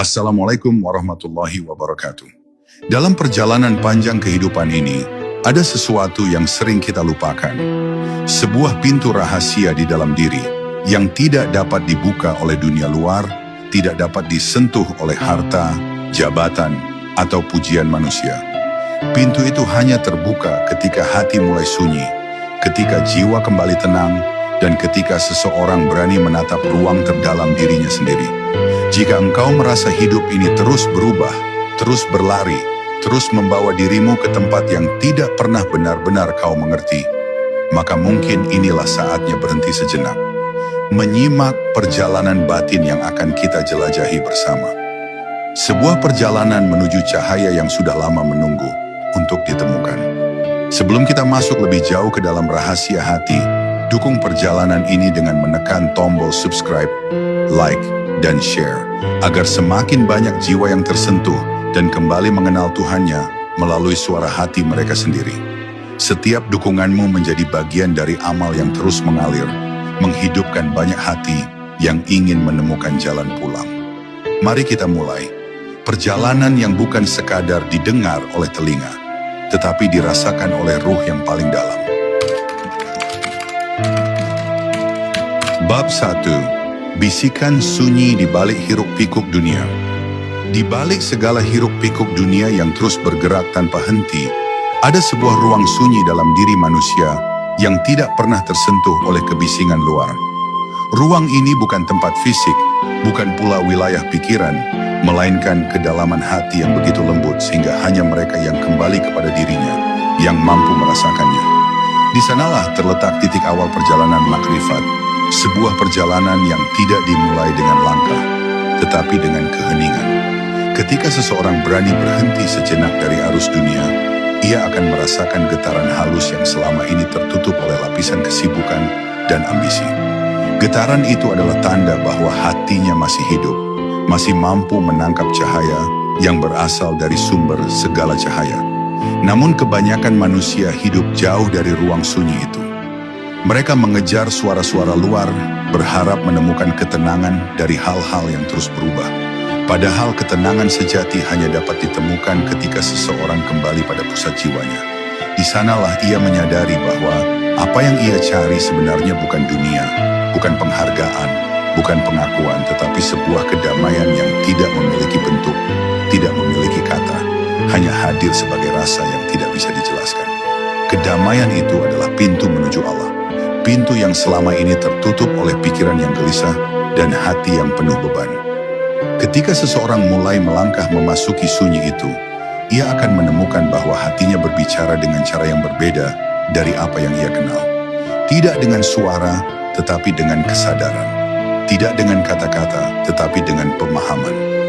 Assalamualaikum warahmatullahi wabarakatuh. Dalam perjalanan panjang kehidupan ini, ada sesuatu yang sering kita lupakan. Sebuah pintu rahasia di dalam diri yang tidak dapat dibuka oleh dunia luar, tidak dapat disentuh oleh harta, jabatan, atau pujian manusia. Pintu itu hanya terbuka ketika hati mulai sunyi, ketika jiwa kembali tenang, dan ketika seseorang berani menatap ruang terdalam dirinya sendiri. Jika engkau merasa hidup ini terus berubah, terus berlari, terus membawa dirimu ke tempat yang tidak pernah benar-benar kau mengerti, maka mungkin inilah saatnya berhenti sejenak, menyimak perjalanan batin yang akan kita jelajahi bersama. Sebuah perjalanan menuju cahaya yang sudah lama menunggu untuk ditemukan. Sebelum kita masuk lebih jauh ke dalam rahasia hati, dukung perjalanan ini dengan menekan tombol subscribe, like, dan share, agar semakin banyak jiwa yang tersentuh dan kembali mengenal Tuhannya melalui suara hati mereka sendiri. Setiap dukunganmu menjadi bagian dari amal yang terus mengalir, menghidupkan banyak hati yang ingin menemukan jalan pulang. Mari kita mulai perjalanan yang bukan sekadar didengar oleh telinga, tetapi dirasakan oleh ruh yang paling dalam. Bab 1. Bisikan sunyi di balik hiruk-pikuk dunia. Di balik segala hiruk-pikuk dunia yang terus bergerak tanpa henti, ada sebuah ruang sunyi dalam diri manusia yang tidak pernah tersentuh oleh kebisingan luar. Ruang ini bukan tempat fisik, bukan pula wilayah pikiran, melainkan kedalaman hati yang begitu lembut sehingga hanya mereka yang kembali kepada dirinya yang mampu merasakannya. Di sanalah terletak titik awal perjalanan makrifat, sebuah perjalanan yang tidak dimulai dengan langkah, tetapi dengan keheningan. Ketika seseorang berani berhenti sejenak dari arus dunia, ia akan merasakan getaran halus yang selama ini tertutup oleh lapisan kesibukan dan ambisi. Getaran itu adalah tanda bahwa hatinya masih hidup, masih mampu menangkap cahaya yang berasal dari sumber segala cahaya. Namun kebanyakan manusia hidup jauh dari ruang sunyi itu. Mereka mengejar suara-suara luar, berharap menemukan ketenangan dari hal-hal yang terus berubah. Padahal ketenangan sejati hanya dapat ditemukan ketika seseorang kembali pada pusat jiwanya. Di sanalah ia menyadari bahwa apa yang ia cari sebenarnya bukan dunia, bukan penghargaan, bukan pengakuan, tetapi sebuah kedamaian yang tidak memiliki bentuk, tidak memiliki kata, hanya hadir sebagai rasa yang tidak bisa dijelaskan. Kedamaian itu adalah pintu menuju Allah. Pintu yang selama ini tertutup oleh pikiran yang gelisah dan hati yang penuh beban. Ketika seseorang mulai melangkah memasuki sunyi itu, ia akan menemukan bahwa hatinya berbicara dengan cara yang berbeda dari apa yang ia kenal. Tidak dengan suara, tetapi dengan kesadaran. Tidak dengan kata-kata, tetapi dengan pemahaman.